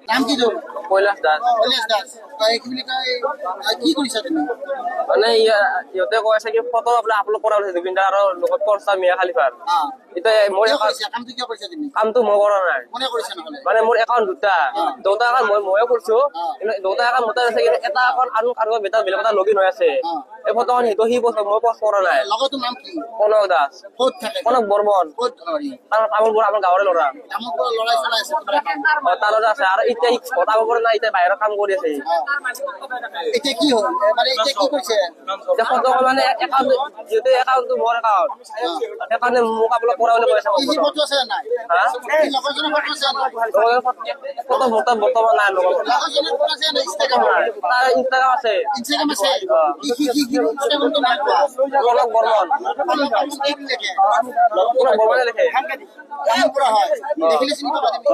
নাম কি তোৰ? কৈলাশ দাস। কৈলাশ দাস। কি বুলি কয় কি কৰিছা তুমি? মানে ইহঁতে কৈ আছে কি ফটো আপলোড কৰা হৈছে জুবিন দাৰ লগত কৰছা মিয়া খালিফাৰ। এতিয়া মোৰ কামটো কিয় কৰিছা তুমি? কামটো মই কৰা নাই। কোনে কৰিছে নহলে? মানে মোৰ একাউণ্ট দুটা একাউণ্ট ময়ে কৰিছো, কিন্তু দুটা একাউণ্ট মোটা আছে, কিন্তু এটা একাউণ্ট আৰু কাৰোবাৰ বেলেগ এটা লগইন হৈ আছে। এই ফটোখন সি পোষ্ট মই পোষ্ট কৰা নাই। লগৰটোৰ নাম কি? কনক দাস। ক'ত থাকে? কনক বৰ্মন। ক'ত তামোলপুৰ আমাৰ গাঁৱৰে ল'ৰা। তামোলপুৰৰ ল'ৰাই চলাই আছে তাৰ লগত আছে আৰু এতিয়া সি তামোলপুৰত নাই, এতিয়া বাহিৰত কাম কৰি আছে। এতিয়া কি হ'ল মানে এতিয়া কি কৰিছে? এতিয়া ফটোখন মানে একাউণ্ট যিহেতু একাউণ্টটো মোৰ একাউণ্ট, সেইকাৰণে মোক আপলোড কৰা বুলি কৈ আছে। ফটো আছে নাই? লগৰজনৰ ফটো আছে নাই? ফটো বৰ্তমান নাই লগত। লগৰজনৰ ফটো আছে নাই? ইনষ্টাগ্ৰাম তাৰ ইনষ্টাগ্ৰাম আছে। ইনষ্টাগ্ৰাম আছে? ইনষ্টাগ্ৰামটো নাই কোৱা। কনক বৰ্মন। কি বুলি লিখে? কনক বৰ্মনে লিখে। তামোলপুৰৰ হয়। দেখিলে চিনি পাবা তুমি।